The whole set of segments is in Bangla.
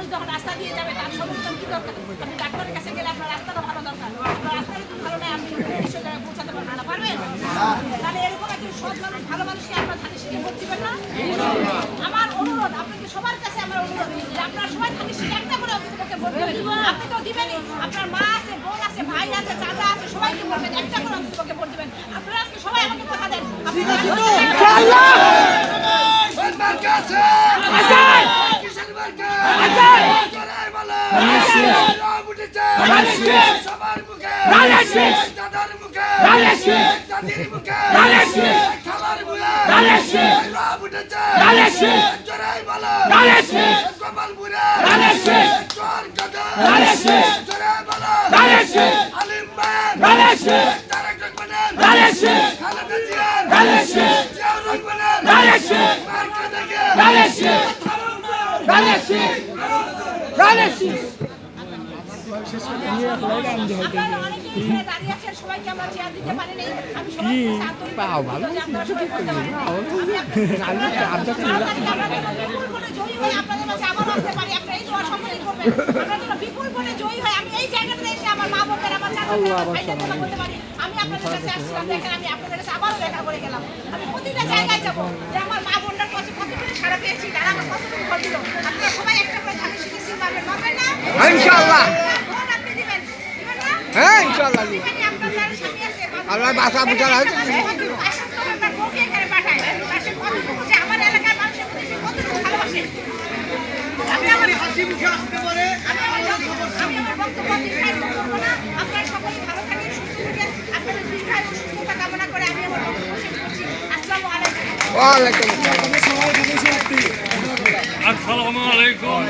মানুষ যখন রাস্তা দিয়ে যাবে তার সর্বোত্তম কি দরকার? আপনি ডাক্তারের কাছে গেলে আপনার রাস্তাটা ভালো দরকার, আপনার রাস্তাটা যদি ভালো নেই আপনি বিশ্ব জায়গায় পৌঁছাতে পারবেন না, পারবেন? তাহলে এরকম একজন সৎ মানুষ ভালো মানুষকে আপনার ধানের শীষে ভোট দিবেন না? আমার অনুরোধ আপনাকে সবার কাছে, আমার অনুরোধ যে আপনারা সবাই ধানের শীষে একটা করে অন্ততপক্ষে ভোট দিবেন। আপনি তো দিবেনই, আপনার মা আছে, বোন আছে, ভাই আছে, চাচা আছে, সবাইকে বলবেন একটা করে অন্ততপক্ষে ভোট দিবেন। আপনারা আজকে সবাই আমাকে কথা দেন, সবাইকে আমরা চেয়ার দিতে পারি নাই। আমি জয়ী হয়ে আপনাদের মাঝে আবার আসতে পারি, আপনারা এই দোয়া সকলেই করবেন। আমরা যেন বিপুল ভোটে জয়ী হয়, আমি এই জায়গাটাতে এসে আমার মা বোনদের, আমার চাচা করতে পারি। আমি আপনাদের কাছে আসছিলাম, দেখেন আমি আপনাদের কাছে আবারও দেখা করে গেলাম। আমি প্রতিটা জায়গায় যাবো যে আমার মা বোনদের কাছে কতটুকু সারা পেয়েছি, তারা আমার কতটুকু ভোট দিল। আপনারা সবাই একটা করে ধানের শীষে সিল মারবেন, মারবেন না? ইনশাআল্লাহ। ভোট আপনি দিবেন, দিবেন না? হ্যাঁ ইনশাআল্লাহ। দিবেনই, আপনার যারা স্বামী আছে, আল্লাহ বাসা বুঝা আছে। আপনার বউকে এখানে পাঠায়, পাশে কতটুকু যে আমার এলাকার মানুষের প্রতি সে কতটুকু ভালোবাসে। আমি আমার হাসি মুখে আসতে পারে, আমি আমার বক্তব্য দীর্ঘায়িত করবো না। আপনারা সকলেই ভালো থাকেন, সুস্থ থাকেন। আপনাদের দীর্ঘায়ু ও সুস্থতা কামনা করে আমি আমার বক্তব্য শেষ করছি। আসসালামু আলাইকুম। ওয়ালাইকুম আসসালামু আলাইকুম।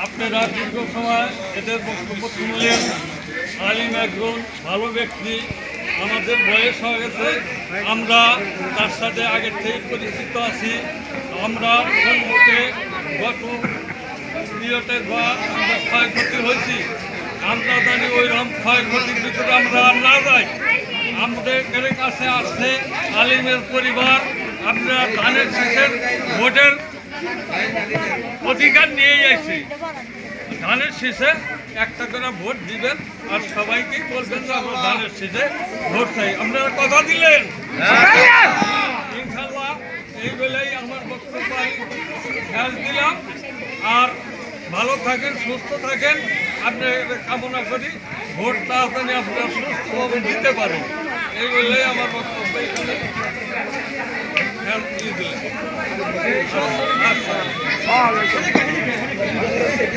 আপনারা দীর্ঘ সময় এদের বক্তব্য শুনলেন। আলিম একজন ভালো ব্যক্তি, আমাদের বয়স হয়ে গেছে, আমরা তার সাথে আগের থেকে পরিচিত আছি। আমরা সম্মুখে গত পিরিয়ডে বা আমরা ক্ষয়ক্ষতি হয়েছি, আমরা জানি ওইরকম ক্ষয়ক্ষতির ভিতরে আমরা আর না যাই। আমাদের কাছে আসছে আলিমের পরিবার, আপনারা ধানের শীষের ভোটের অধিকার নিয়েই আসছি। ধানের শীষে একটা করে ভোট দিবেন আর সবাইকেই বলবেন যে আমরা ধানের শীষে ভোট চাই। আপনারা কথা দিলেন ইনশাল্লাহ। এই বেলায় আমার বক্তব্য শেষ দিলাম। আর ভালো থাকেন, সুস্থ থাকেন, আপনি কামনা করি ভোট তাড়াতাড়ি আপনারা সুস্থভাবে দিতে পারেন। এই বেলায় আমার বক্তব্য এখানে শেষ দিয়ে দিলেন।